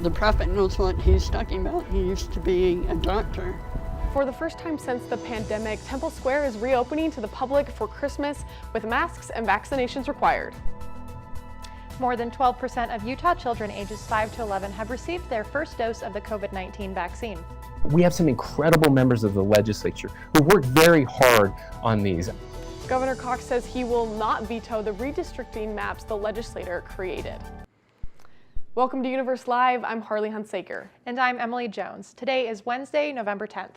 The prophet knows what he's talking about. He used to be a doctor. For the first time since the pandemic, Temple Square is reopening to the public for Christmas with masks and vaccinations required. More than 12% of Utah children ages 5 to 11 have received their first dose of the COVID-19 vaccine. We have some incredible members of the legislature who worked very hard on these. Governor Cox says he will not veto the redistricting maps the legislature created. Welcome to UniverseLive. I'm Harley Hunsaker. And I'm Emily Jones. Today is Wednesday, November 10th.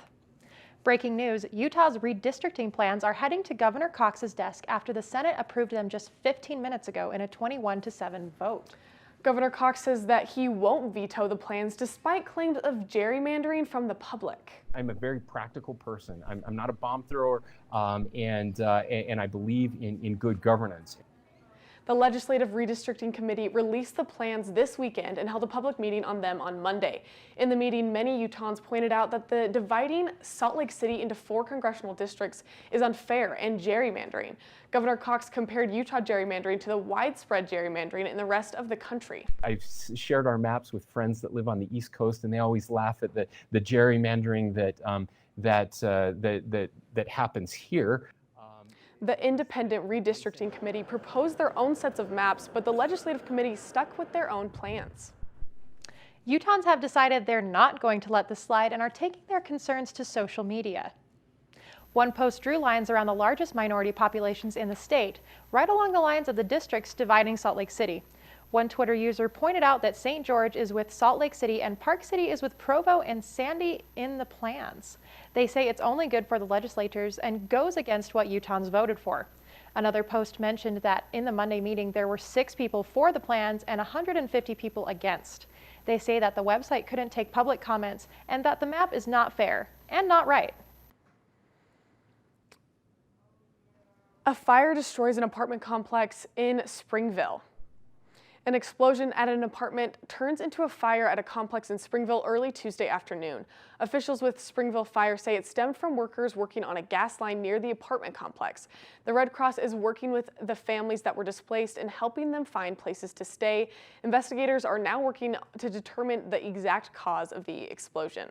Breaking news, Utah's redistricting plans are heading to Governor Cox's desk after the Senate approved them just 15 minutes ago in a 21-7 vote. Governor Cox says that he won't veto the plans despite claims of gerrymandering from the public. I'm a very practical person. I'm not a bomb thrower, and I believe in good governance. The Legislative Redistricting Committee released the plans this weekend and held a public meeting on them on Monday. In the meeting, many Utahns pointed out that the dividing Salt Lake City into 4 congressional districts is unfair and gerrymandering. Governor Cox compared Utah gerrymandering to the widespread gerrymandering in the rest of the country. I've shared our maps with friends that live on the East Coast, and they always laugh at the gerrymandering that happens here. The Independent Redistricting Committee proposed their own sets of maps, but the Legislative Committee stuck with their own plans. Utahns have decided they're not going to let this slide and are taking their concerns to social media. One post drew lines around the largest minority populations in the state, right along the lines of the districts dividing Salt Lake City. One Twitter user pointed out that St. George is with Salt Lake City and Park City is with Provo and Sandy in the plans. They say it's only good for the legislators and goes against what Utahns voted for. Another post mentioned that in the Monday meeting there were 6 people for the plans and 150 people against. They say that the website couldn't take public comments and that the map is not fair and not right. A fire destroys an apartment complex in Springville. An explosion at an apartment turns into a fire at a complex in Springville early Tuesday afternoon. Officials with Springville Fire say it stemmed from workers working on a gas line near the apartment complex. The Red Cross is working with the families that were displaced and helping them find places to stay. Investigators are now working to determine the exact cause of the explosion.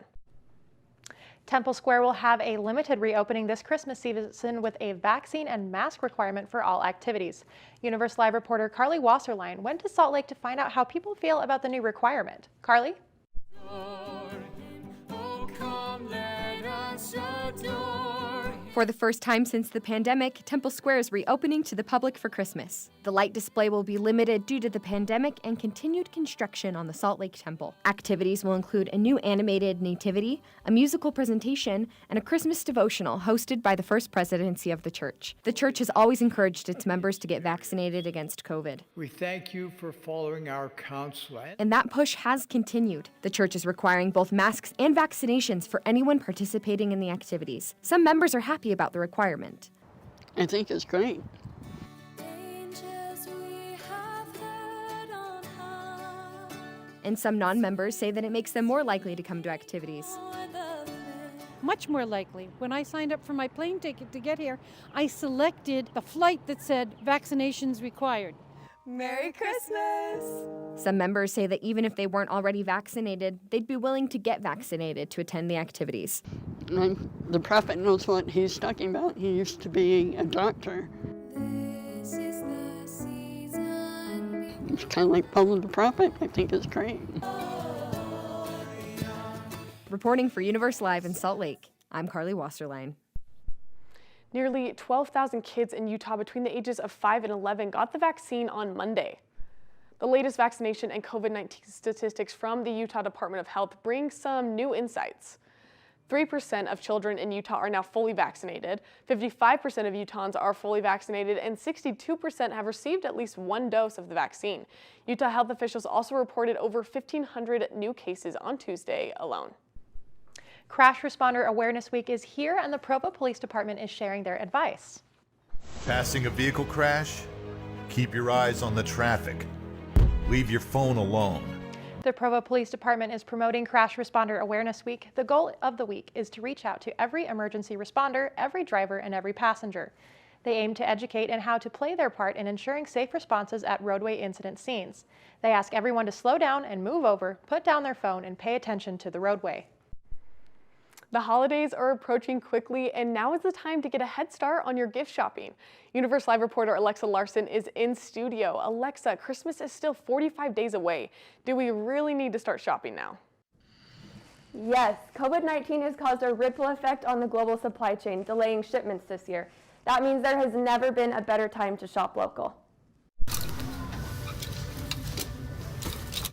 Temple Square will have a limited reopening this Christmas season with a vaccine and mask requirement for all activities. UniverseLive reporter Carly Wasserline went to Salt Lake to find out how people feel about the new requirement. Carly? For the first time since the pandemic, Temple Square is reopening to the public for Christmas. The light display will be limited due to the pandemic and continued construction on the Salt Lake Temple. Activities will include a new animated nativity, a musical presentation, and a Christmas devotional hosted by the First Presidency of the church. The church has always encouraged its members to get vaccinated against COVID. We thank you for following our counsel. And that push has continued. The church is requiring both masks and vaccinations for anyone participating in the activities. Some members are happy about the requirement. I think it's great. And some non-members say that it makes them more likely to come to activities. Much more likely. When I signed up for my plane ticket to get here, I selected the flight that said vaccinations required. Merry Christmas! Some members say that even if they weren't already vaccinated, they'd be willing to get vaccinated to attend the activities. The prophet knows what he's talking about. He used to be a doctor. It's kind of like follow the prophet. I think it's great. Reporting for UniverseLive in Salt Lake, I'm Carly Wasserline. Nearly 12,000 kids in Utah between the ages of 5 and 11 got the vaccine on Monday. The latest vaccination and COVID-19 statistics from the Utah Department of Health bring some new insights. 3% of children in Utah are now fully vaccinated, 55% of Utahns are fully vaccinated, and 62% have received at least 1 dose of the vaccine. Utah health officials also reported over 1,500 new cases on Tuesday alone. Crash Responder Awareness Week is here and the Provo Police Department is sharing their advice. Passing a vehicle crash? Keep your eyes on the traffic. Leave your phone alone. The Provo Police Department is promoting Crash Responder Awareness Week. The goal of the week is to reach out to every emergency responder, every driver, and every passenger. They aim to educate in how to play their part in ensuring safe responses at roadway incident scenes. They ask everyone to slow down and move over, put down their phone, and pay attention to the roadway. The holidays are approaching quickly, and now is the time to get a head start on your gift shopping. UniverseLive reporter Alexa Larson is in studio. Alexa, Christmas is still 45 days away. Do we really need to start shopping now? Yes, COVID-19 has caused a ripple effect on the global supply chain, delaying shipments this year. That means there has never been a better time to shop local.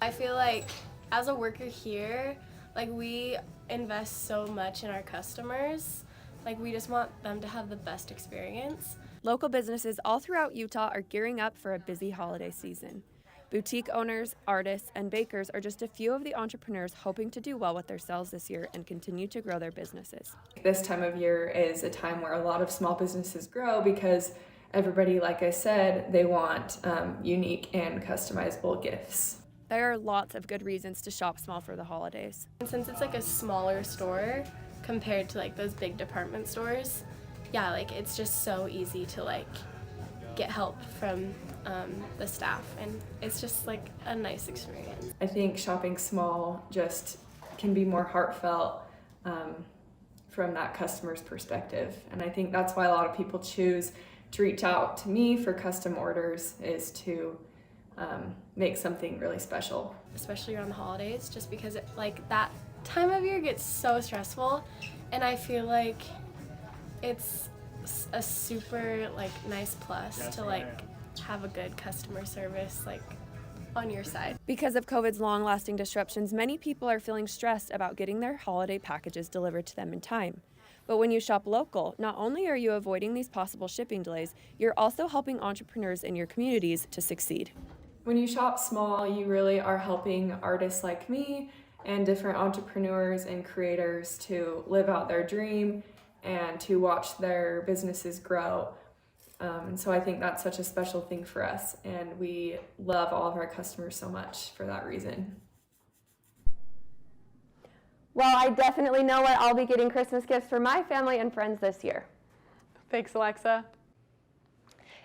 I feel like as a worker here, like we invest so much in our customers. Like we just want them to have the best experience. Local businesses all throughout Utah are gearing up for a busy holiday season. Boutique owners, artists, and bakers are just a few of the entrepreneurs hoping to do well with their sales this year and continue to grow their businesses. This time of year is a time where a lot of small businesses grow because everybody, like I said, they want unique and customizable gifts. There are lots of good reasons to shop small for the holidays. And since it's like a smaller store compared to like those big department stores, yeah, like it's just so easy to like get help from the staff, and it's just like a nice experience. I think shopping small just can be more heartfelt from that customer's perspective, and I think that's why a lot of people choose to reach out to me for custom orders, is to make something really special. Especially around the holidays, just because it, like that time of year gets so stressful, and I feel like it's a super like nice plus to like have a good customer service like on your side. Because of COVID's long-lasting disruptions, many people are feeling stressed about getting their holiday packages delivered to them in time. But when you shop local, not only are you avoiding these possible shipping delays, you're also helping entrepreneurs in your communities to succeed. When you shop small, you really are helping artists like me and different entrepreneurs and creators to live out their dream and to watch their businesses grow. And so I think that's such a special thing for us, and we love all of our customers so much for that reason. Well, I definitely know what I'll be getting Christmas gifts for my family and friends this year. Thanks, Alexa.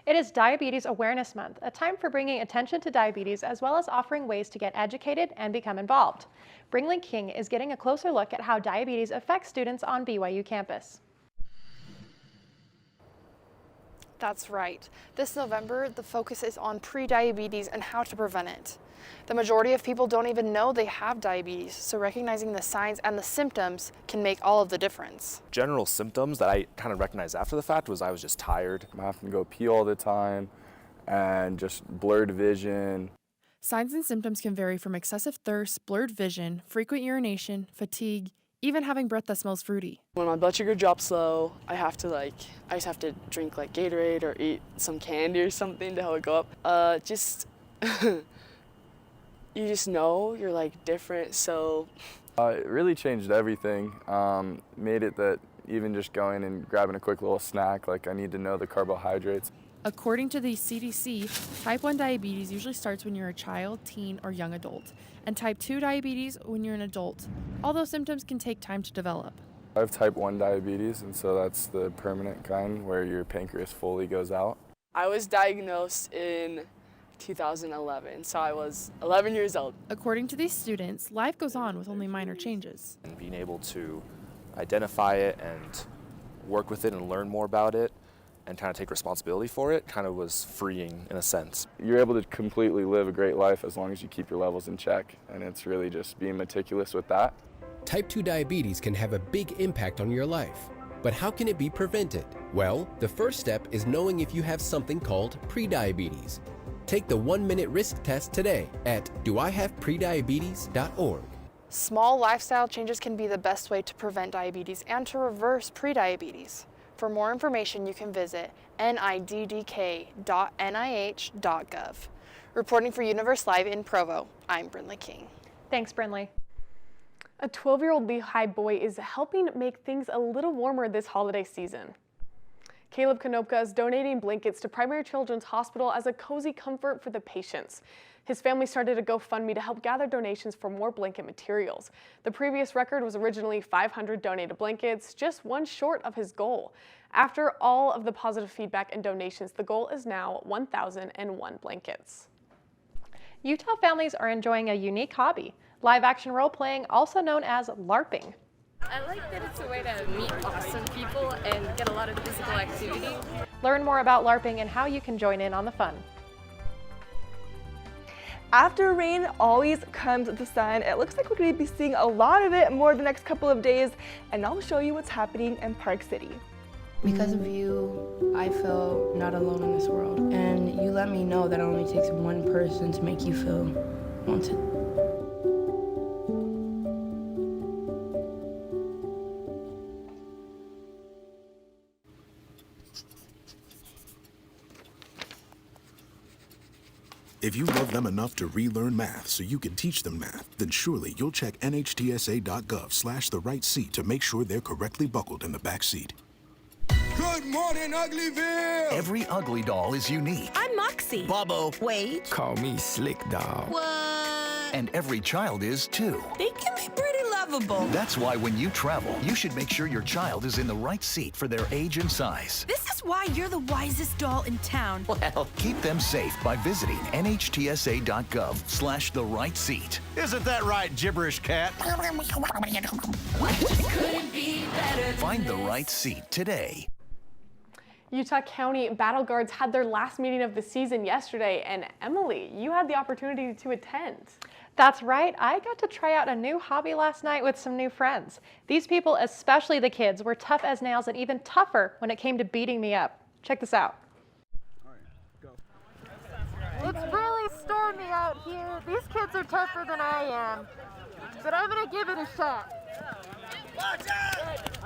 It is Diabetes Awareness Month, a time for bringing attention to diabetes as well as offering ways to get educated and become involved. Brinley King is getting a closer look at how diabetes affects students on BYU campus. That's right. This November, the focus is on prediabetes and how to prevent it. The majority of people don't even know they have diabetes, so recognizing the signs and the symptoms can make all of the difference. General symptoms that I kind of recognized after the fact was I was just tired. I'm having to go pee all the time and just blurred vision. Signs and symptoms can vary from excessive thirst, blurred vision, frequent urination, fatigue, even having breath that smells fruity. When my blood sugar drops low, I just have to drink like Gatorade or eat some candy or something to help it go up. You just know you're like different, so. It really changed everything. Made it that even just going and grabbing a quick little snack, like I need to know the carbohydrates. According to the CDC, type 1 diabetes usually starts when you're a child, teen, or young adult, and type 2 diabetes when you're an adult, although symptoms can take time to develop. I have type 1 diabetes, and so that's the permanent kind where your pancreas fully goes out. I was diagnosed in 2011, so I was 11 years old. According to these students, life goes on with only minor changes. And being able to identify it and work with it and learn more about it and kind of take responsibility for it kind of was freeing in a sense. You're able to completely live a great life as long as you keep your levels in check, and it's really just being meticulous with that. Type 2 diabetes can have a big impact on your life, but how can it be prevented? Well, the first step is knowing if you have something called prediabetes. Take the 1-minute risk test today at doihaveprediabetes.org. Small lifestyle changes can be the best way to prevent diabetes and to reverse prediabetes. For more information, you can visit niddk.nih.gov. Reporting for UniverseLive in Provo, I'm Brinley King. Thanks, Brinley. A 12-year-old Lehigh boy is helping make things a little warmer this holiday season. Caleb Konopka is donating blankets to Primary Children's Hospital as a cozy comfort for the patients. His family started a GoFundMe to help gather donations for more blanket materials. The previous record was originally 500 donated blankets, just one short of his goal. After all of the positive feedback and donations, the goal is now 1,001 blankets. Utah families are enjoying a unique hobby, live-action role-playing, also known as LARPing. I like that it's a way to meet awesome people and get a lot of physical activity. Learn more about LARPing and how you can join in on the fun. After rain always comes the sun. It looks like we're going to be seeing a lot of it more the next couple of days, and I'll show you what's happening in Park City. Because of you, I feel not alone in this world, and you let me know that it only takes one person to make you feel wanted. If you love them enough to relearn math so you can teach them math, then surely you'll check nhtsa.gov/therightseat to make sure they're correctly buckled in the back seat. Good morning, Uglyville! Every ugly doll is unique. I'm Moxie. Bobo. Wait. Call me Slick Doll. What? And every child is too. They can be pretty lovable. That's why when you travel, you should make sure your child is in the right seat for their age and size. This is why you're the wisest doll in town. Well, keep them safe by visiting nhtsa.gov/therightseat. Isn't that right, gibberish cat? Couldn't be better. Find the right seat today. Utah County Battle Guards had their last meeting of the season yesterday, and Emily, you had the opportunity to attend. That's right, I got to try out a new hobby last night with some new friends. These people, especially the kids, were tough as nails and even tougher when it came to beating me up. Check this out. It's really stormy out here. These kids are tougher than I am, but I'm gonna give it a shot.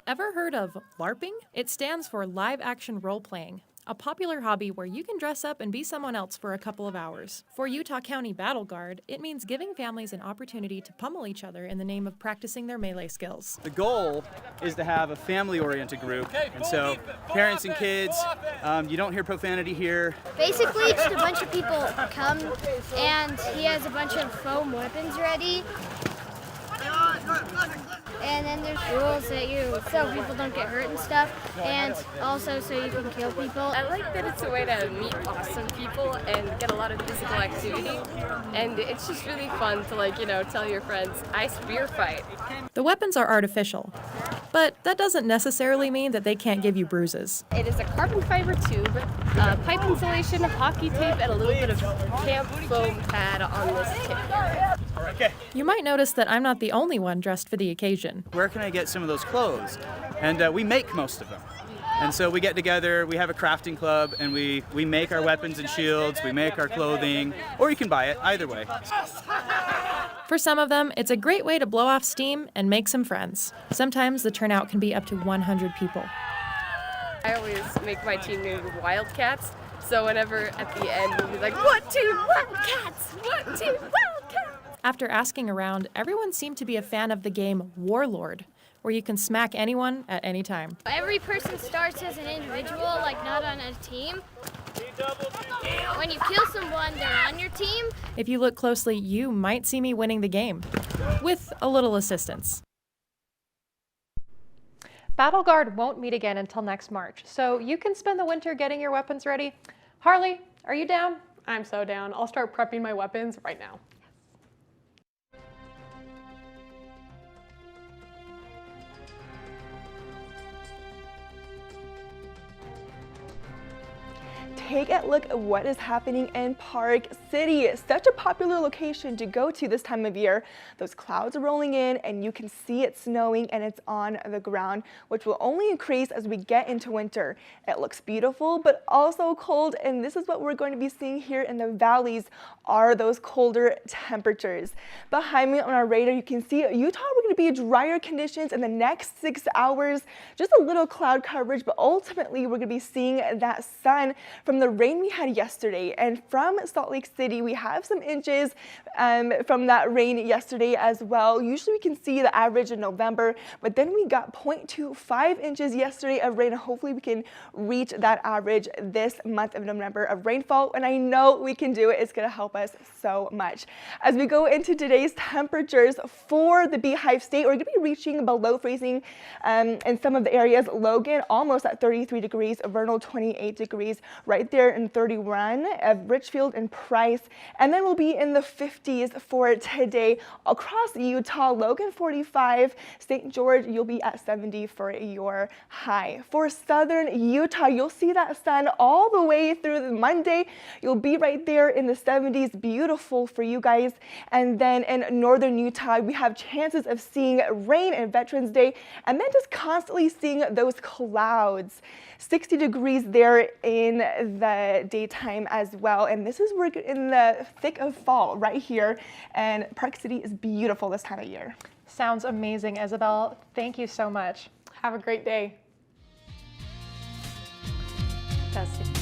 Ever heard of LARPing? It stands for live action role playing, a popular hobby where you can dress up and be someone else for a couple of hours. For Utah County Battle Guard, it means giving families an opportunity to pummel each other in the name of practicing their melee skills. The goal is to have a family-oriented group, and so parents and kids, you don't hear profanity here. Basically, just a bunch of people come, and he has a bunch of foam weapons ready. And then there's rules that so people don't get hurt and stuff, and also so you can kill people. I like that it's a way to meet awesome people and get a lot of physical activity, and it's just really fun to tell your friends, I spear fight. The weapons are artificial, but that doesn't necessarily mean that they can't give you bruises. It is a carbon fiber tube, pipe insulation, hockey tape, and a little bit of camp foam pad on this tip. Okay. You might notice that I'm not the only one dressed for the occasion. Where can I get some of those clothes? And we make most of them. And so we get together, we have a crafting club, and we make our weapons and shields, we make our clothing, or you can buy it, either way. For some of them, it's a great way to blow off steam and make some friends. Sometimes the turnout can be up to 100 people. I always make my team name Wildcats, so whenever at the end we'll be like, "What team Wildcats? What team Wildcats?" After asking around, everyone seemed to be a fan of the game Warlord, where you can smack anyone at any time. Every person starts as an individual, not on a team. When you kill someone, they're on your team. If you look closely, you might see me winning the game, with a little assistance. Battle Guard won't meet again until next March, so you can spend the winter getting your weapons ready. Harley, are you down? I'm so down. I'll start prepping my weapons right now. Take a look at what is happening in Park City. Such a popular location to go to this time of year. Those clouds are rolling in and you can see it snowing and it's on the ground, which will only increase as we get into winter. It looks beautiful, but also cold, and this is what we're going to be seeing here in the valleys are those colder temperatures. Behind me on our radar, you can see Utah, we're going to be drier conditions in the next 6 hours. Just a little cloud coverage, but ultimately we're going to be seeing that sun from from the rain we had yesterday. And from Salt Lake City, we have some inches from that rain yesterday as well. Usually we can see the average in November, but then we got 0.25 inches yesterday of rain. Hopefully we can reach that average this month of November of rainfall. And I know we can do it. It's going to help us so much. As we go into today's temperatures for the Beehive State, we're going to be reaching below freezing in some of the areas. Logan almost at 33 degrees, Vernal 28 degrees, right there in 31 of Richfield and Price. And then we'll be in the 50s for today across Utah. Logan 45, St. George, you'll be at 70 for your high. For southern Utah, you'll see that sun all the way through Monday. You'll be right there in the 70s, beautiful for you guys. And then in northern Utah, we have chances of seeing rain in Veterans Day, and then just constantly seeing those clouds. 60 degrees there in the daytime as well. And this is we're in the thick of fall right here. And Park City is beautiful this time of year. Sounds amazing, Isabel. Thank you so much. Have a great day. Fantastic.